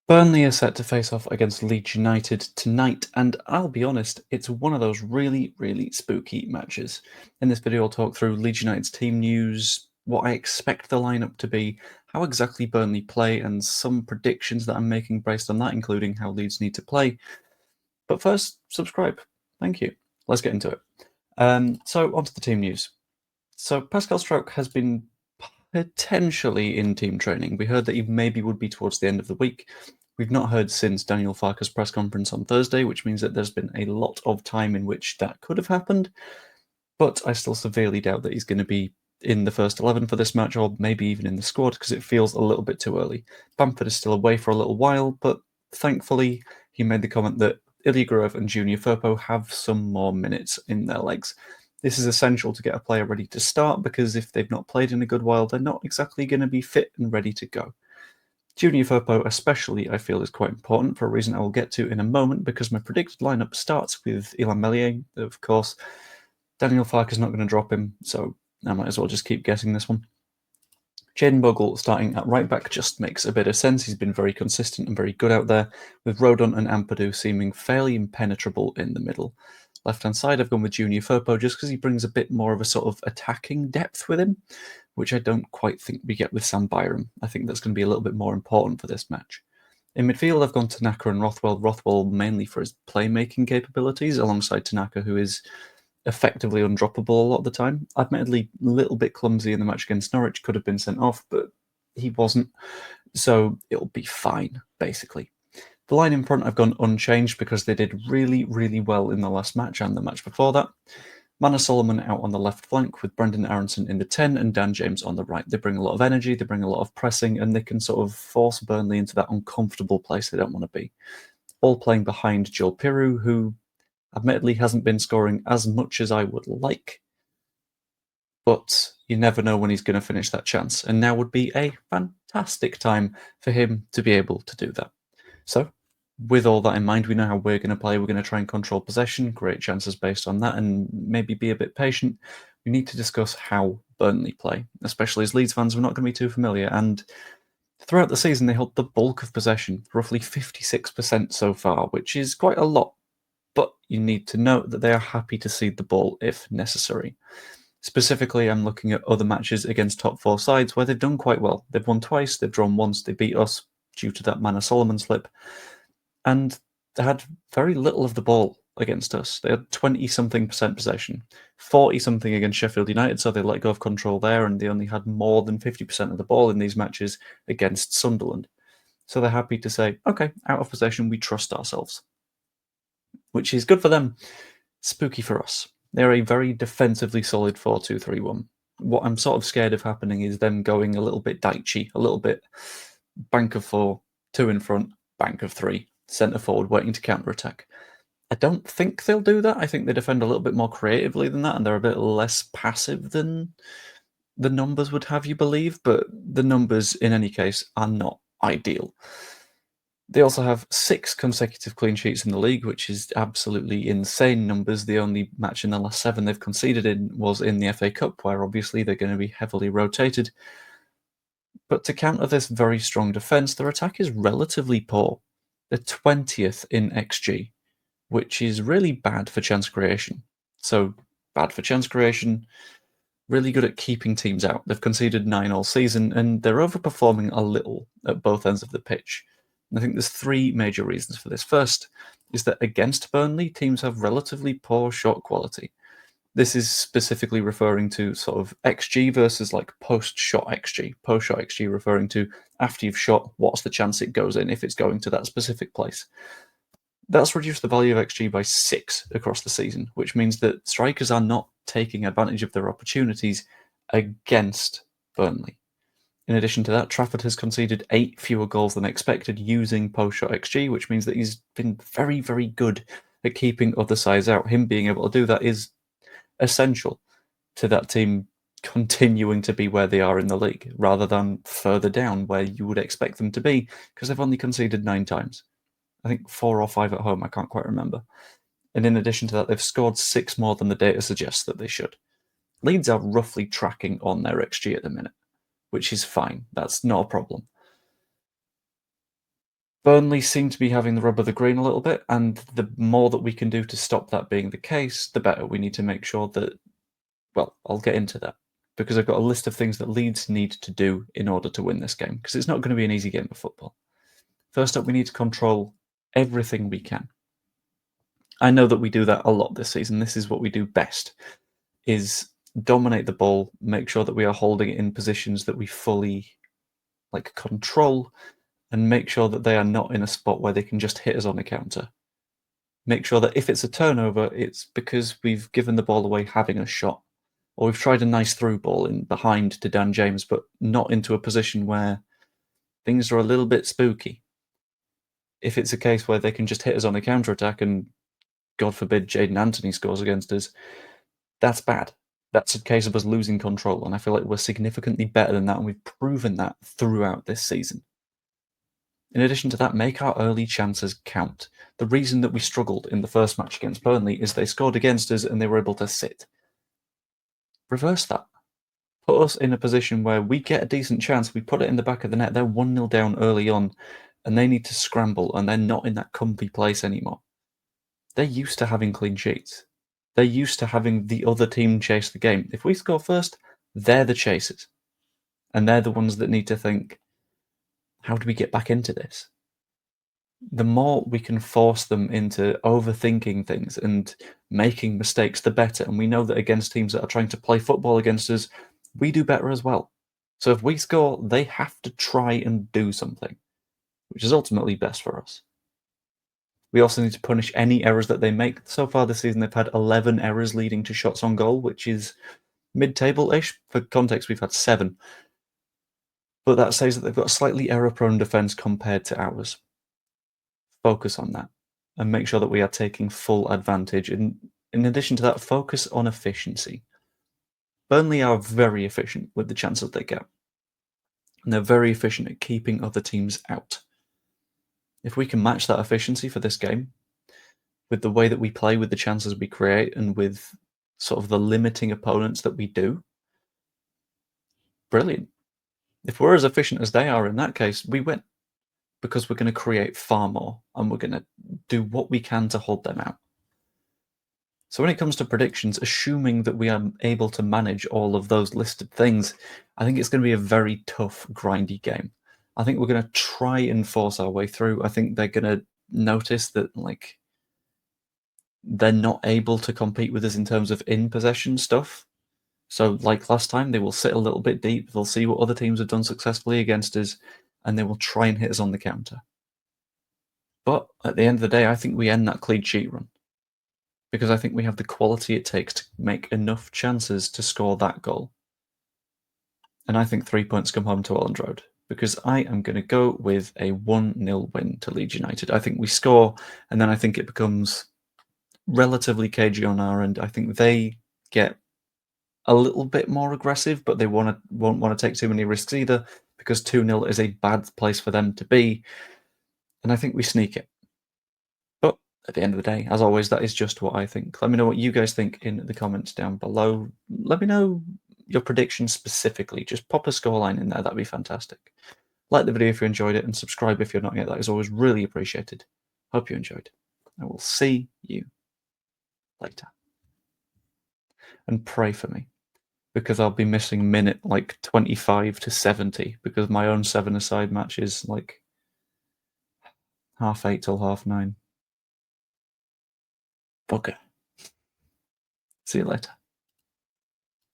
Burnley are set to face off against Leeds United tonight, and I'll be honest, it's one of those really, really spooky matches. In this video, I'll talk through Leeds United's team news, what I expect the lineup to be, how exactly Burnley play, and some predictions that I'm making based on that, including how Leeds need to play. But first, subscribe. Thank you. Let's get into it. So, onto the team news. So, Pascal Struijk has been potentially in team training. We heard that he maybe would be towards the end of the week. We've not heard since Daniel Farke's press conference on Thursday, which means that there's been a lot of time in which that could have happened. But I still severely doubt that he's going to be in the first 11 for this match, or maybe even in the squad, because it feels a little bit too early. Bamford is still away for a little while, but thankfully he made the comment that Ilya Gruev and Junior Firpo have some more minutes in their legs. This is essential to get a player ready to start, because if they've not played in a good while, they're not exactly going to be fit and ready to go. Junior Firpo especially, I feel, is quite important for a reason I will get to in a moment, because my predicted lineup starts with Illan Meslier. Of course, Daniel Farke is not going to drop him, so I might as well just keep guessing this one. Jayden Bogle starting at right back just makes a bit of sense. He's been very consistent and very good out there, with Rodon and Ampadu seeming fairly impenetrable in the middle. Left-hand side, I've gone with Junior Firpo just because he brings a bit more of a sort of attacking depth with him, which I don't quite think we get with Sam Byram. I think that's going to be a little bit more important for this match. In midfield, I've gone Tanaka and Rothwell. Rothwell mainly for his playmaking capabilities, alongside Tanaka, who is effectively undroppable a lot of the time. Admittedly, a little bit clumsy in the match against Norwich, could have been sent off, but he wasn't, so it'll be fine, basically. The line in front I've gone unchanged because they did really, really well in the last match and the match before that. Manor Solomon out on the left flank with Brendan Aronson in the 10 and Dan James on the right. They bring a lot of energy, they bring a lot of pressing, and they can sort of force Burnley into that uncomfortable place they don't want to be. All playing behind Joel Piroe, who admittedly hasn't been scoring as much as I would like, but you never know when he's going to finish that chance, and now would be a fantastic time for him to be able to do that. So, with all that in mind, we know how we're going to play. We're going to try and control possession, create chances based on that, and maybe be a bit patient. We need to discuss how Burnley play, especially as Leeds fans. We're not going to be too familiar, and throughout the season, they held the bulk of possession, roughly 56% so far, which is quite a lot. But you need to note that they are happy to cede the ball if necessary. Specifically, I'm looking at other matches against top four sides where they've done quite well. They've won twice, they've drawn once, they beat us due to that Manor Solomon slip, and they had very little of the ball against us. They had 20-something% possession, 40-something against Sheffield United, so they let go of control there, and they only had more than 50% of the ball in these matches against Sunderland. So they're happy to say, okay, out of possession, we trust ourselves, which is good for them, spooky for us. They're a very defensively solid 4-2-3-1. What I'm sort of scared of happening is them going a little bit Daichi, a little bit bank of four, two in front, bank of three, centre forward waiting to counter attack. I don't think they'll do that. I think they defend a little bit more creatively than that, and they're a bit less passive than the numbers would have you believe, but the numbers in any case are not ideal. They also have 6 consecutive clean sheets in the league, which is absolutely insane numbers. The only match in the last 7 they've conceded in was in the FA Cup, where obviously they're going to be heavily rotated. But to counter this very strong defence, their attack is relatively poor. They're 20th in XG, which is really bad for chance creation. So, bad for chance creation, really good at keeping teams out. They've conceded 9 all season, and they're overperforming a little at both ends of the pitch. And I think there's 3 major reasons for this. First is that against Burnley, teams have relatively poor shot quality. This is specifically referring to sort of XG versus like post-shot XG. Post-shot XG referring to after you've shot, what's the chance it goes in if it's going to that specific place. That's reduced the value of XG by 6 across the season, which means that strikers are not taking advantage of their opportunities against Burnley. In addition to that, Trafford has conceded 8 fewer goals than expected using post-shot XG, which means that he's been very, very good at keeping other sides out. Him being able to do that is essential to that team continuing to be where they are in the league, rather than further down where you would expect them to be, because they've only conceded 9 times. I think 4 or 5 at home, I can't quite remember. And in addition to that, they've scored 6 more than the data suggests that they should. Leeds are roughly tracking on their XG at the minute, which is fine. That's not a problem. Burnley seem to be having the rub of the green a little bit, and the more that we can do to stop that being the case, the better. We need to make sure that, well, I'll get into that because I've got a list of things that Leeds need to do in order to win this game because it's not going to be an easy game of football. First up, we need to control everything we can. I know that we do that a lot this season. This is what we do best, is dominate the ball, make sure that we are holding it in positions that we fully control, and make sure that they are not in a spot where they can just hit us on a counter. Make sure that if it's a turnover, it's because we've given the ball away having a shot, or we've tried a nice through ball in behind to Dan James, but not into a position where things are a little bit spooky. If it's a case where they can just hit us on a counter attack and, God forbid, Jaden Anthony scores against us, that's bad. That's a case of us losing control, and I feel like we're significantly better than that, and we've proven that throughout this season. In addition to that, make our early chances count. The reason that we struggled in the first match against Burnley is they scored against us and they were able to sit. Reverse that. Put us in a position where we get a decent chance, we put it in the back of the net, they're 1-0 down early on, and they need to scramble, and they're not in that comfy place anymore. They're used to having clean sheets. They're used to having the other team chase the game. If we score first, they're the chasers. And they're the ones that need to think, how do we get back into this? The more we can force them into overthinking things and making mistakes, the better. And we know that against teams that are trying to play football against us, we do better as well. So if we score, they have to try and do something, which is ultimately best for us. We also need to punish any errors that they make. So far this season, they've had 11 errors leading to shots on goal, which is mid-table-ish. For context, we've had 7. But that says that they've got a slightly error-prone defence compared to ours. Focus on that and make sure that we are taking full advantage. And in addition to that, focus on efficiency. Burnley are very efficient with the chances they get. And they're very efficient at keeping other teams out. If we can match that efficiency for this game, with the way that we play, with the chances we create, and with sort of the limiting opponents that we do, brilliant. If we're as efficient as they are in that case, we win. Because we're going to create far more, and we're going to do what we can to hold them out. So when it comes to predictions, assuming that we are able to manage all of those listed things, I think it's going to be a very tough, grindy game. I think we're going to try and force our way through. I think they're going to notice that they're not able to compete with us in terms of in possession stuff. So like last time, they will sit a little bit deep. They'll see what other teams have done successfully against us, and they will try and hit us on the counter. But at the end of the day, I think we end that clean sheet run. Because I think we have the quality it takes to make enough chances to score that goal. And I think 3 points come home to Elland Road. Because I am going to go with a 1-0 win to Leeds United. I think we score, and then I think it becomes relatively cagey on our end. I think they get a little bit more aggressive, but they won't want to take too many risks either, because 2-0 is a bad place for them to be. And I think we sneak it. But at the end of the day, as always, that is just what I think. Let me know what you guys think in the comments down below. Let me know your predictions specifically. Just pop a scoreline in there. That'd be fantastic. Like the video if you enjoyed it, and subscribe if you're not yet. That is always really appreciated. Hope you enjoyed. I will see you later. And pray for me, because I'll be missing minute 25 to 70, because my own 7-a-side match is 8:30 till 9:30. Okay. See you later.